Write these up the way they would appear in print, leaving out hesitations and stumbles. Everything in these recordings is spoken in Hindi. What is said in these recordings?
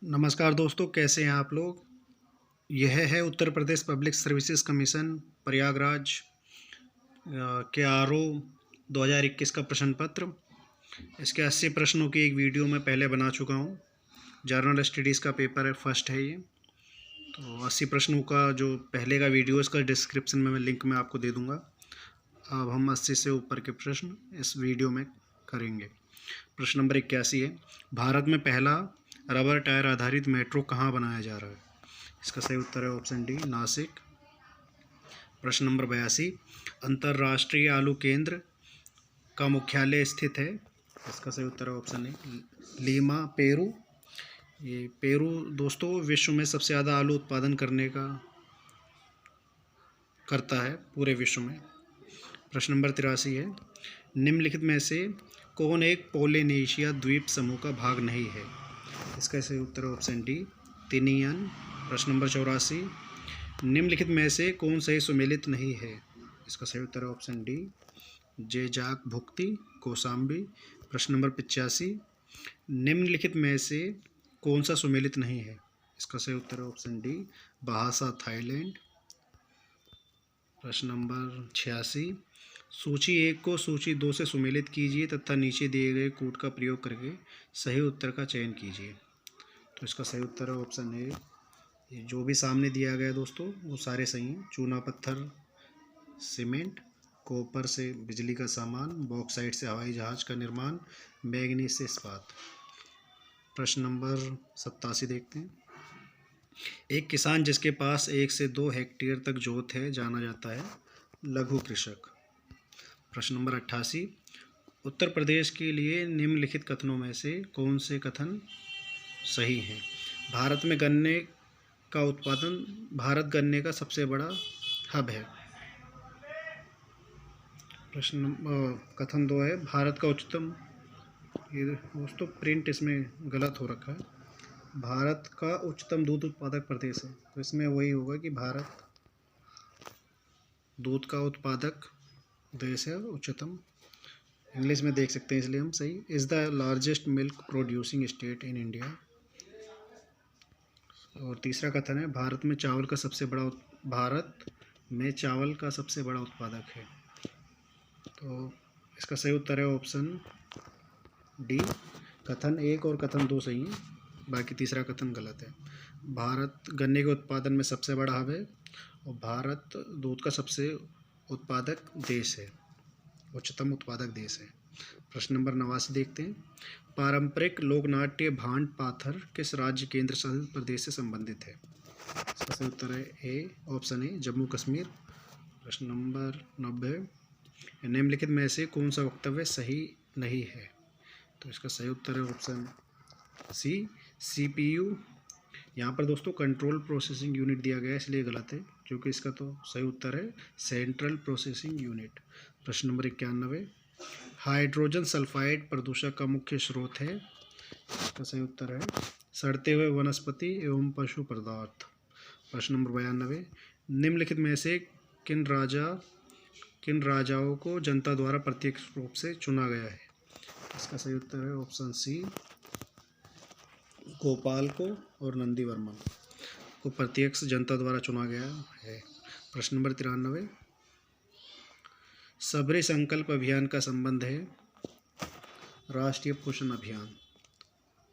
नमस्कार दोस्तों, कैसे हैं आप लोग। यह है Uttar Pradesh public services commission Prayagraj के आरओ 2021 का प्रश्न पत्र। इसके 80 प्रश्नों की एक वीडियो मैं पहले बना चुका हूं। जर्नल स्टडीज़ का पेपर है, फर्स्ट है ये। तो 80 प्रश्नों का जो पहले का वीडियो है, इसका डिस्क्रिप्शन में मैं लिंक में आपको दे दूंगा। अब हम 80 से ऊपर के प्रश्न इस वीडियो में करेंगे। प्रश्न नंबर 81 है, भारत में पहला रबर टायर आधारित मेट्रो कहाँ बनाया जा रहा है। इसका सही उत्तर है ऑप्शन डी, नासिक। प्रश्न नंबर 82, अंतर्राष्ट्रीय आलू केंद्र का मुख्यालय स्थित है। इसका सही उत्तर है ऑप्शन ए, लीमा, पेरू। ये पेरू दोस्तों विश्व में सबसे ज़्यादा आलू उत्पादन करता है पूरे विश्व में। प्रश्न नंबर 83 है, निम्नलिखित में से कौन एक पोलिनेशिया द्वीप समूह का भाग नहीं है। इसका सही उत्तर है ऑप्शन डी, तिनियन। प्रश्न नंबर 84, निम्नलिखित में से कौन सही सुमेलित नहीं है। इसका सही उत्तर है ऑप्शन डी, जेजाक भुक्ति, कौसाम्बी। प्रश्न नंबर 85, निम्नलिखित में से कौन सा सुमेलित नहीं है। इसका सही उत्तर है ऑप्शन डी, बहासा, थाईलैंड। प्रश्न नंबर 86, सूची 1 को सूची 2 से सुमेलित कीजिए तथा नीचे दिए गए कूट का प्रयोग करके सही उत्तर का चयन कीजिए। तो इसका सही उत्तर है ऑप्शन ए, ये जो भी सामने दिया गया दोस्तों वो सारे सही हैं। चूना पत्थर, सीमेंट, कॉपर से बिजली का सामान, बॉक्साइट से हवाई जहाज का निर्माण, मैग्नीज से इस्पात। प्रश्न नंबर 87 देखते हैं, एक किसान जिसके पास 1 से 2 हेक्टेयर तक जोत है जाना जाता है लघु कृषक। प्रश्न नंबर 88, उत्तर प्रदेश के लिए निम्नलिखित कथनों में से कौन से कथन सही हैं। भारत गन्ने का सबसे बड़ा हब है। प्रश्न नंबर कथन 2 है, भारत का उच्चतम, ये दोस्तों प्रिंट इसमें गलत हो रखा है, भारत का उच्चतम दूध उत्पादक प्रदेश है। तो इसमें वही होगा कि भारत दूध का उत्पादक देश है, उच्चतम। इंग्लिश में देख सकते हैं इसलिए हम सही। Is the largest milk producing state in India. और तीसरा कथन है, भारत में चावल का सबसे बड़ा उत्पादक है। तो इसका सही उत्तर है ऑप्शन डी, कथन 1 और कथन 2 सही है, बाकी तीसरा कथन गलत है। भारत गन्ने के उत्पादन में सबसे बड़ा हब है और भारत दूध का सबसे उत्पादक देश है, उच्चतम उत्पादक देश है। प्रश्न नंबर 89 देखते हैं, पारंपरिक लोकनाट्य भांड पाथर किस राज्य केंद्र शासित प्रदेश से संबंधित है। इसका सही उत्तर है ए, ऑप्शन ए, जम्मू कश्मीर। प्रश्न नंबर 90, निम्नलिखित में से कौन सा वक्तव्य सही नहीं है। तो इसका सही उत्तर है ऑप्शन सी, सीपीयू। यहाँ पर दोस्तों कंट्रोल प्रोसेसिंग यूनिट दिया गया है इसलिए गलत है, क्योंकि इसका तो सही उत्तर है सेंट्रल प्रोसेसिंग यूनिट। प्रश्न नंबर 91, हाइड्रोजन सल्फाइड प्रदूषक का मुख्य स्रोत है। इसका सही उत्तर है सड़ते हुए वनस्पति एवं पशु पदार्थ। प्रश्न नंबर 92, निम्नलिखित में से किन राजाओं को जनता द्वारा प्रत्यक्ष रूप से चुना गया है। इसका सही उत्तर है ऑप्शन सी, गोपाल को और नंदी वर्मन को प्रत्यक्ष जनता द्वारा चुना गया है। प्रश्न नंबर 93, सबरी संकल्प अभियान का संबंध है राष्ट्रीय पोषण अभियान,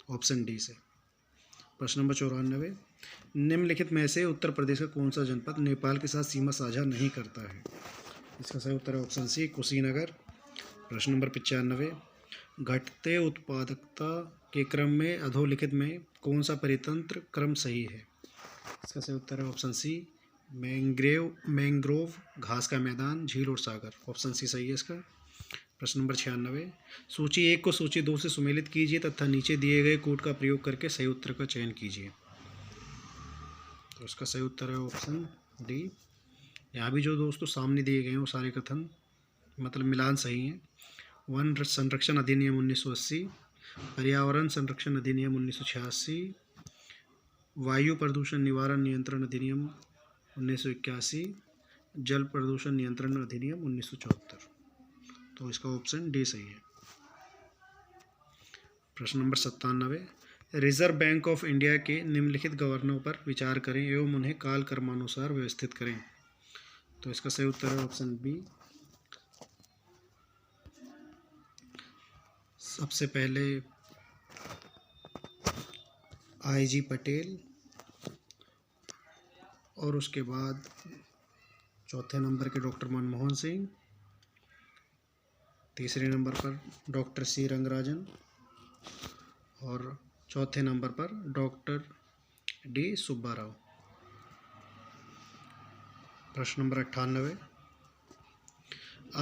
ऑप्शन डी से। प्रश्न नंबर 94, निम्नलिखित में से उत्तर प्रदेश का कौन सा जनपद नेपाल के साथ सीमा साझा नहीं करता है। इसका सही उत्तर है ऑप्शन सी, कुशीनगर। प्रश्न नंबर 95, घटते उत्पादकता के क्रम में अधोलिखित में कौन सा परितंत्र क्रम सही है। इसका सही उत्तर है ऑप्शन सी, मैंग्रोव, घास का मैदान, झील और सागर। ऑप्शन सी सही है इसका। प्रश्न नंबर 96, सूची 1 को सूची 2 से सुमेलित कीजिए तथा नीचे दिए गए कूट का प्रयोग करके सही उत्तर का चयन कीजिए। तो इसका सही उत्तर है ऑप्शन डी। यहाँ भी जो दोस्तों सामने दिए गए हैं वो सारे कथन मतलब मिलान सही हैं। वन संरक्षण अधिनियम 1980, पर्यावरण संरक्षण अधिनियम 1986, वायु प्रदूषण निवारण नियंत्रण अधिनियम 1981, जल प्रदूषण नियंत्रण अधिनियम 1974। तो इसका ऑप्शन डी सही है। प्रश्न number 97, reserve bank of India के निम्नलिखित गवर्नरों पर विचार करें एवं उन्हें काल कर्मानुसार व्यवस्थित करें। तो इसका सही उत्तर है ऑप्शन बी। सबसे पहले IG पटेल, और उसके बाद चौथे नंबर के डॉक्टर मनमोहन सिंह, तीसरे नंबर पर डॉक्टर C रंगराजन, और चौथे नंबर पर डॉक्टर D सुब्बाराव। प्रश्न नंबर 98,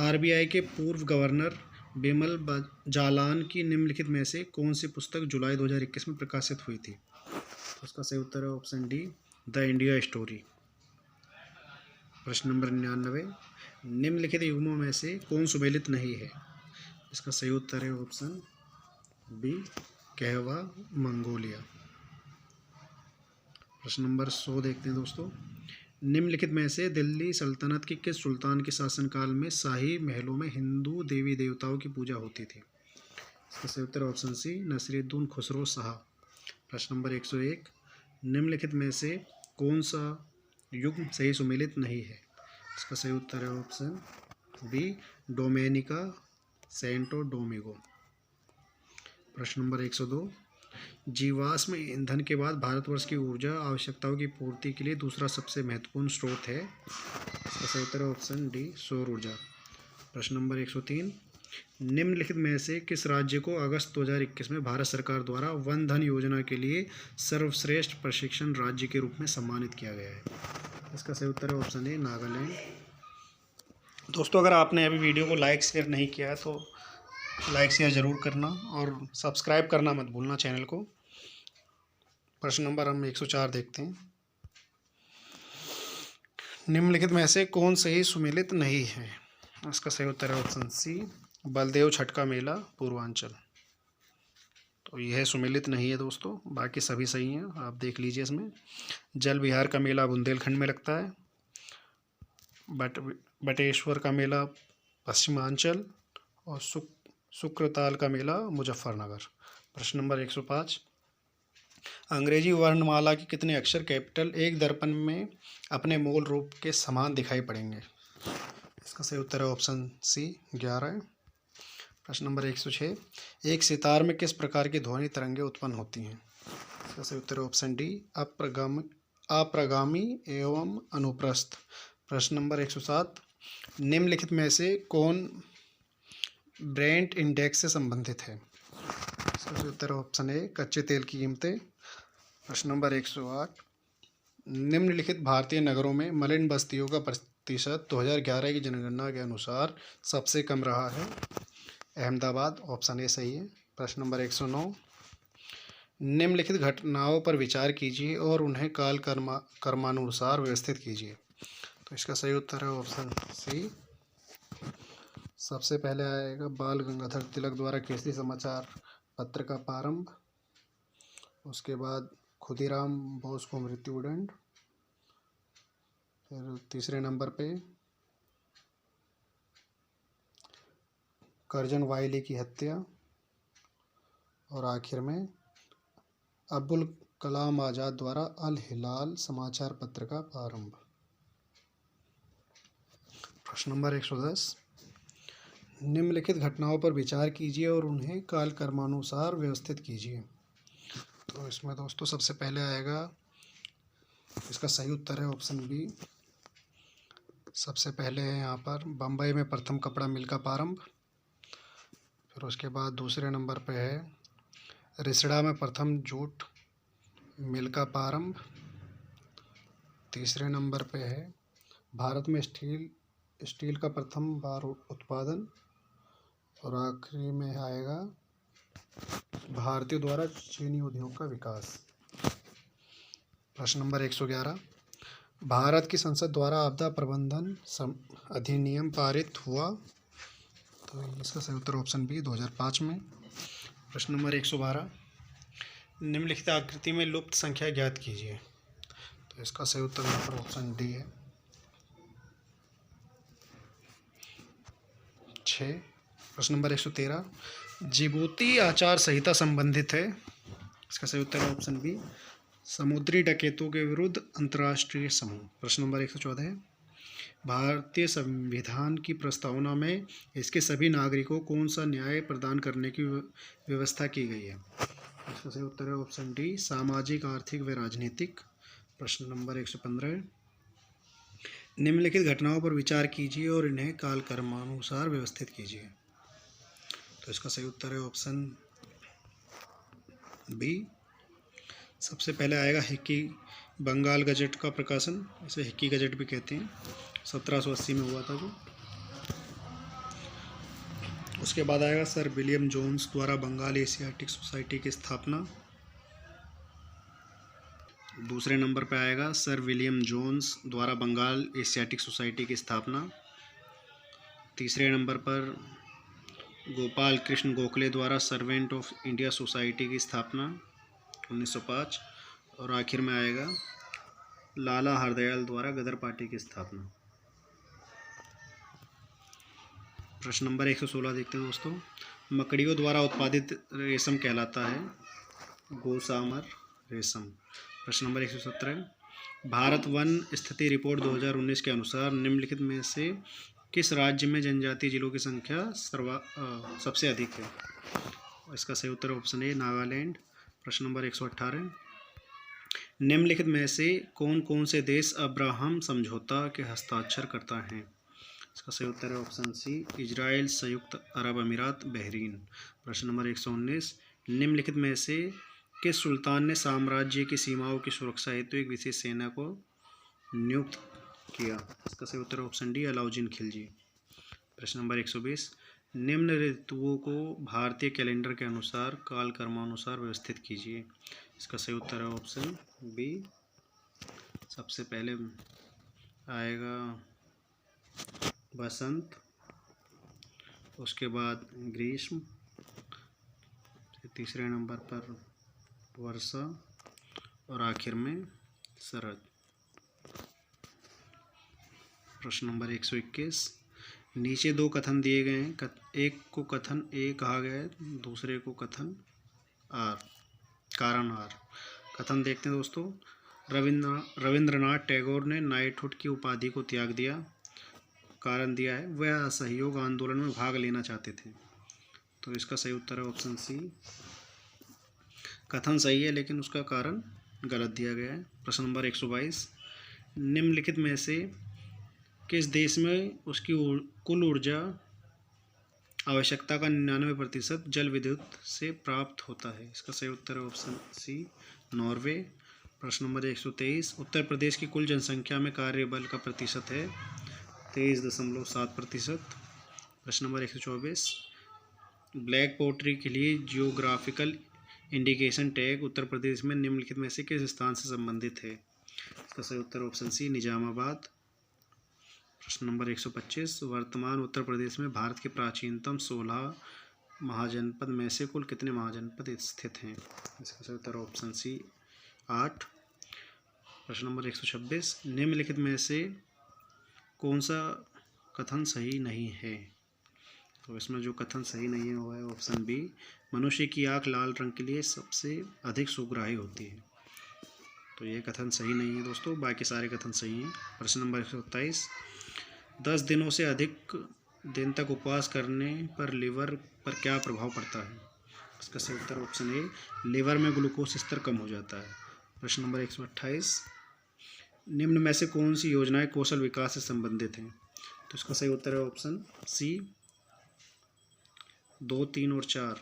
RBI के पूर्व गवर्नर बिमल जालान की निम्नलिखित में से कौन सी पुस्तक जुलाई 2021 में प्रकाशित हुई थी। उसका सही उत्तर है option D, the India story. प्रश्न नंबर 99, निम्नलिखित युग्मों में से कौन सुमेलित नहीं है। इसका सही उत्तर है ऑप्शन बी, कहवा मंगोलिया। प्रश्न नंबर 100 देखते हैं दोस्तों, निम्नलिखित में से दिल्ली सल्तनत के किस सुल्तान के शासनकाल में शाही महलों में हिंदू देवी देवताओं की पूजा होती थी। इसका सही उत्तर ऑप्शन सी, नसीरुद्दीन खुसरो शाह। प्रश्न नंबर 101, निम्नलिखित में से कौन सा युग्म सही सुमेलित नहीं है। इसका सही उत्तर है ऑप्शन बी, डोमेनिका सेंटो डोमिगो। प्रश्न नंबर 102, जीवाश्म ईंधन के बाद भारतवर्ष की ऊर्जा आवश्यकताओं की पूर्ति के लिए दूसरा सबसे महत्वपूर्ण स्रोत है। इसका सही उत्तर है ऑप्शन डी, सौर ऊर्जा। प्रश्न नंबर 103, निम्नलिखित में से किस राज्य को अगस्त 2021 में भारत सरकार द्वारा वन धन योजना के लिए सर्वश्रेष्ठ प्रशिक्षण राज्य के रूप में सम्मानित किया गया है। इसका सही उत्तर है ऑप्शन ए, नागालैंड। दोस्तों, अगर आपने अभी वीडियो को लाइक शेयर नहीं किया है तो लाइक शेयर ज़रूर करना और सब्सक्राइब करना मत भूलना चैनल को। प्रश्न नंबर हम 104 देखते हैं, निम्नलिखित में से कौन सही सुमेलित नहीं है। इसका सही उत्तर है ऑप्शन सी, बलदेव छठ का मेला पूर्वांचल। तो यह सुमेलित नहीं है दोस्तों, बाकी सभी सही हैं, आप देख लीजिए। इसमें जल विहार का मेला बुंदेलखंड में लगता है, बटेश्वर का मेला पश्चिमांचल, और शुक्रताल का मेला मुजफ्फरनगर। प्रश्न नंबर 105, अंग्रेजी वर्णमाला के कितने अक्षर कैपिटल एक दर्पण में अपने मूल रूप के समान दिखाई पड़ेंगे। इसका सही उत्तर है ऑप्शन सी, 11। प्रश्न नंबर 106, एक सितार में किस प्रकार की ध्वनि तरंगें उत्पन्न होती हैं। इसका सही उत्तर है ऑप्शन डी, अप्रगामी एवं अनुप्रस्थ। प्रश्न नंबर 107, निम्नलिखित में से कौन ब्रेंट इंडेक्स से संबंधित है। इसका सही उत्तर है ऑप्शन ए, कच्चे तेल की कीमतें। प्रश्न नंबर 108, निम्नलिखित भारतीय नगरों में मलिन बस्तियों का प्रतिशत 2011 की जनगणना के अनुसार सबसे कम रहा है। अहमदाबाद, ऑप्शन ए सही है। प्रश्न नंबर 109, निम्नलिखित घटनाओं पर विचार कीजिए और उन्हें काल कर्मानुसार व्यवस्थित कीजिए। तो इसका सही उत्तर है ऑप्शन सी। सबसे पहले आएगा बाल गंगाधर तिलक द्वारा केसरी समाचार पत्र का प्रारंभ, उसके बाद खुदीराम बोस को मृत्युदंड, फिर तीसरे नंबर पे करजन वायली की हत्या, और आखिर में अब्दुल कलाम आज़ाद द्वारा अल हिलाल समाचार पत्र का प्रारंभ। प्रश्न नंबर 110, निम्नलिखित घटनाओं पर विचार कीजिए और उन्हें काल कर्मानुसार व्यवस्थित कीजिए। तो इसमें दोस्तों सबसे पहले आएगा, इसका सही उत्तर है ऑप्शन बी। सबसे पहले है यहाँ पर बम्बई में प्रथम कपड़ा मिल का प्रारंभ, फिर उसके बाद दूसरे नंबर पे है रिसड़ा में प्रथम जूट मिल का प्रारंभ, तीसरे नंबर पे है भारत में स्टील का प्रथम बार उत्पादन, और आखिरी में आएगा भारतीयों द्वारा चीनी उद्योग का विकास। प्रश्न नंबर 111, भारत की संसद द्वारा आपदा प्रबंधन अधिनियम पारित हुआ। तो इसका सही उत्तर ऑप्शन बी, 2005 में। प्रश्न नंबर 112, निम्नलिखित आकृति में लुप्त संख्या ज्ञात कीजिए। तो इसका सही उत्तर यहाँ पर ऑप्शन डी है, 6। प्रश्न नंबर 113, जिबूती आचार संहिता संबंधित है इसका सही उत्तर है ऑप्शन बी, समुद्री डकैतों के विरुद्ध अंतर्राष्ट्रीय समूह। प्रश्न नंबर 114 है, भारतीय संविधान की प्रस्तावना में इसके सभी नागरिकों को कौन सा न्याय प्रदान करने की व्यवस्था की गई है? इसका सही उत्तर है ऑप्शन डी, सामाजिक, आर्थिक व राजनीतिक। प्रश्न नंबर 115 है, निम्नलिखित घटनाओं पर विचार कीजिए और इन्हें कालक्रमानुसार व्यवस्थित कीजिए। तो इसका सही उत्तर है ऑप्शन बी, सबसे पहले आएगा हिक्की बंगाल गजट का प्रकाशन, इसे हिक्की गजट भी कहते हैं, 1780 में हुआ था जो। उसके बाद आएगा सर विलियम जोन्स द्वारा बंगाल एशियाटिक सोसाइटी की स्थापना। दूसरे नंबर पर आएगा सर विलियम जोन्स द्वारा बंगाल एशियाटिक सोसाइटी की स्थापना। तीसरे नंबर पर गोपाल कृष्ण गोखले द्वारा सर्वेंट ऑफ इंडिया सोसाइटी की स्थापना 1905। और आखिर में आएगा लाला हरदयाल द्वारा गदर पार्टी की स्थापना। प्रश्न नंबर 116 देखते हैं दोस्तों, मकड़ियों द्वारा उत्पादित रेशम कहलाता है गोसामर रेशम। प्रश्न नंबर 117, भारत वन स्थिति रिपोर्ट 2019 के अनुसार निम्नलिखित में से किस राज्य में जनजातीय जिलों की संख्या सबसे अधिक है? इसका सही उत्तर ऑप्शन ए, नागालैंड। प्रश्न नंबर 118, निम्नलिखित में से कौन कौन से देश अब्राहम समझौता के हस्ताक्षर करता है? इसका सही उत्तर है ऑप्शन सी, इजराइल, संयुक्त अरब अमीरात, बहरीन। प्रश्न नंबर 119, निम्नलिखित में से किस सुल्तान ने साम्राज्य की सीमाओं की सुरक्षा हेतु एक विशेष सेना को नियुक्त किया? इसका सही उत्तर ऑप्शन डी, अलाउद्दीन खिलजी। प्रश्न नंबर 120, निम्न ऋतुओं को भारतीय कैलेंडर के अनुसार कालक्रमानुसार व्यवस्थित कीजिए। इसका सही उत्तर है ऑप्शन बी, सबसे पहले आएगा बसंत, उसके बाद ग्रीष्म, तीसरे नंबर पर वर्षा और आखिर में शरद। प्रश्न नंबर 121, नीचे दो कथन दिए गए हैं, एक को कथन ए कहा गया है, दूसरे को कथन आर, कारण आर। कथन देखते हैं दोस्तों, रविंद्रनाथ टैगोर ने नाइटहुड की उपाधि को त्याग दिया। कारण दिया है वह असहयोग आंदोलन में भाग लेना चाहते थे। तो इसका सही उत्तर है ऑप्शन सी, कथन सही है लेकिन उसका कारण गलत दिया गया है। प्रश्न नंबर 122, निम्नलिखित में से किस देश में उसकी कुल ऊर्जा आवश्यकता का 99% जल विद्युत से प्राप्त होता है? इसका सही उत्तर है ऑप्शन सी, नॉर्वे। प्रश्न नंबर 123, उत्तर प्रदेश की कुल जनसंख्या में कार्यबल का प्रतिशत है 23.7%। प्रश्न नंबर 124, ब्लैक पोट्री के लिए geographical indication tag Uttar Pradesh में निम्नलिखित में से किस स्थान से संबंधित है? इसका सही उत्तर ऑप्शन सी, निजामाबाद। प्रश्न नंबर 125, वर्तमान उत्तर प्रदेश में भारत के प्राचीनतम 16 महाजनपद में से कुल कितने महाजनपद स्थित हैं? इसका सही उत्तर ऑप्शन सी, 8। प्रश्न नंबर 126, निम्नलिखित में से कौन सा कथन सही नहीं है? तो इसमें जो कथन सही नहीं है वो है ऑप्शन बी, मनुष्य की आँख लाल रंग के लिए सबसे अधिक सुग्राही होती है। तो ये कथन सही नहीं है दोस्तों, बाकी सारे कथन सही हैं। प्रश्न नंबर 127, 10 दिनों से अधिक दिन तक उपवास करने पर लीवर पर क्या प्रभाव पड़ता है? इसका सही उत्तर ऑप्शन ए, लीवर में ग्लूकोज स्तर कम हो जाता है। प्रश्न नंबर 128, निम्न में से कौन सी योजनाएं कौशल विकास से संबंधित हैं? तो इसका सही उत्तर है ऑप्शन सी, 2, 3 और 4,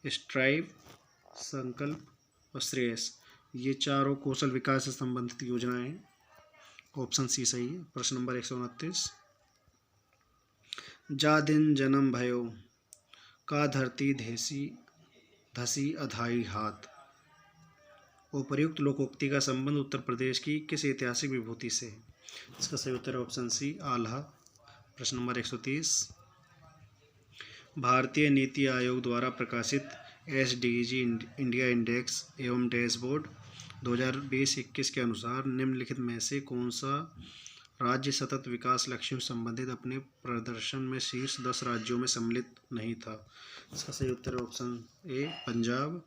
स्ट्राइव, संकल्प और श्रेयस, ये चारों कौशल विकास से संबंधित योजनाएं हैं। ऑप्शन सी सही है। प्रश्न नंबर 129, जा दिन जन्म भयो का धरती धसी अधाई हाथ, उपर्युक्त लोकोक्ति का संबंध उत्तर प्रदेश की किस ऐतिहासिक विभूति से है? इसका सही उत्तर है ऑप्शन सी, आल्हा। प्रश्न नंबर 130, भारतीय नीति आयोग द्वारा प्रकाशित SDG इंडिया इंडेक्स एवं डैशबोर्ड 2020-21 के अनुसार निम्नलिखित में से कौन सा राज्य सतत विकास लक्ष्यों से संबंधित अपने प्रदर्शन में शीर्ष 10 राज्यों में सम्मिलित नहीं था? इसका सही उत्तर है ऑप्शन ए, पंजाब।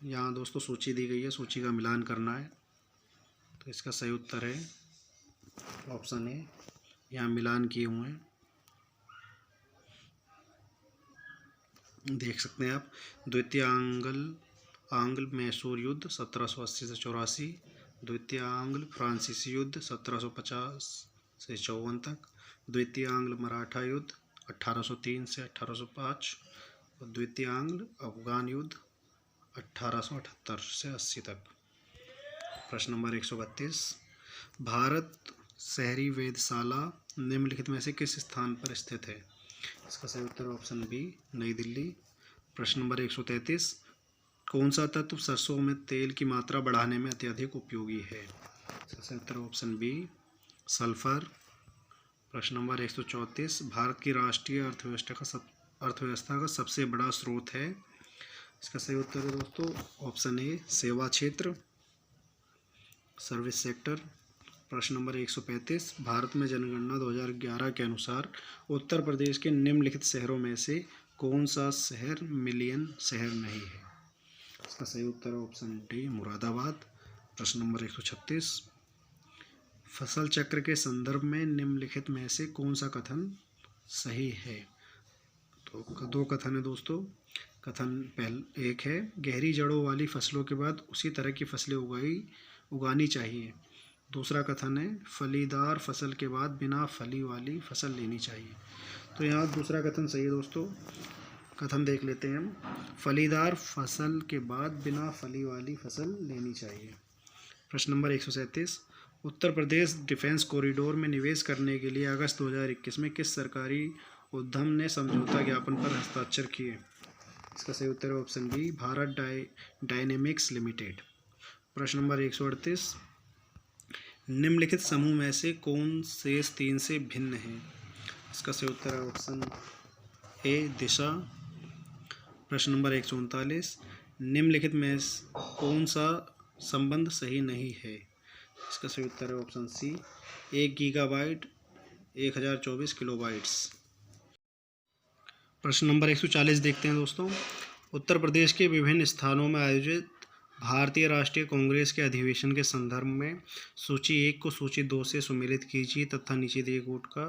यहाँ दोस्तों सूची दी गई है, सूची का मिलान करना है। तो इसका सही उत्तर है ऑप्शन ए, यहाँ मिलान किए हुए हैं, देख सकते हैं आप। द्वितीय आंग्ल मैसूर युद्ध 1780 से 84, द्वितीय आंग्ल फ्रांसीसी युद्ध 1750 से 54 तक, द्वितीय आंग्ल मराठा युद्ध 1803 से 1805 और द्वितीय आंग्ल अफगान युद्ध 1878 से 80 तक। प्रश्न नंबर 132, भारत शहरी वेधशाला निम्नलिखित में से किस स्थान पर स्थित है? इसका सही उत्तर ऑप्शन बी, नई दिल्ली। प्रश्न नंबर 133, कौन सा तत्व सरसों में तेल की मात्रा बढ़ाने में अत्यधिक उपयोगी है? इसका सही उत्तर ऑप्शन बी, सल्फर। प्रश्न नंबर 134, भारत की राष्ट्रीय अर्थव्यवस्था का सबसे बड़ा स्रोत है? इसका सही उत्तर है दोस्तों ऑप्शन ए, सेवा क्षेत्र, सर्विस सेक्टर। प्रश्न नंबर 135, भारत में जनगणना 2011 के अनुसार उत्तर प्रदेश के निम्नलिखित शहरों में से कौन सा शहर मिलियन शहर नहीं है? इसका सही उत्तर है ऑप्शन डी, मुरादाबाद। प्रश्न नंबर 136, फसल चक्र के संदर्भ में निम्नलिखित में से कौन सा कथन सही है? तो दो कथन है दोस्तों। कथन एक है, गहरी जड़ों वाली फसलों के बाद उसी तरह की फसलें उगानी चाहिए। दूसरा कथन है, फलीदार फसल के बाद बिना फली वाली फसल लेनी चाहिए। तो यहाँ दूसरा कथन सही है दोस्तों। कथन देख लेते हैं हम, फलीदार फसल के बाद बिना फली वाली फसल लेनी चाहिए। प्रश्न number 137, Uttar Pradesh defence corridor में निवेश करने के लिए अगस्त 2021 में किस सरकारी उद्यम ने समझौता ज्ञापन पर हस्ताक्षर किए? इसका सही उत्तर है option B, Bharat dynamics limited. प्रश्न नंबर 138, निम्नलिखित समूह में से कौन शेष तीन से भिन्न है? इसका सही उत्तर है ऑप्शन ए, दिशा। प्रश्न नंबर 139, निम्नलिखित में कौन सा संबंध सही नहीं है? इसका सही उत्तर है ऑप्शन सी, 1 गीगाबाइट 1024 किलोबाइट्स। प्रश्न नंबर 140 देखते हैं दोस्तों, उत्तर प्रदेश के विभिन्न स्थानों में आयोजित भारतीय राष्ट्रीय कांग्रेस के अधिवेशन के संदर्भ में सूची 1 को सूची 2 से सुमेलित कीजिए तथा नीचे दिए कोड का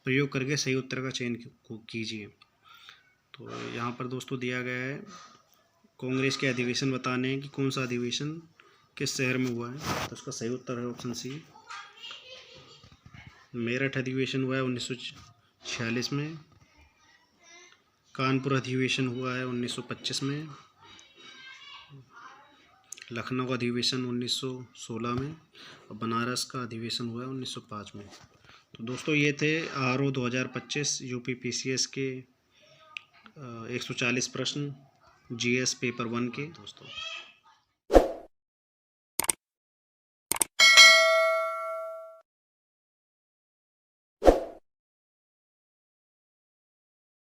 प्रयोग करके सही उत्तर का चयन कीजिए। तो यहाँ पर दोस्तों दिया गया है कांग्रेस के अधिवेशन बताने हैं कि कौन सा अधिवेशन किस शहर में हुआ है। तो उसका सही उत्तर है ऑप्शन सी, मेरठ अधिवेशन हुआ है 1946 में, कानपुर अधिवेशन हुआ है 1925 में, लखनऊ अधिवेशन 1916 में और बनारस का अधिवेशन हुआ है 1905 में। तो दोस्तों ये थे RO 2025 यूपी PCS के 140 प्रश्न GS पेपर 1 के दोस्तों।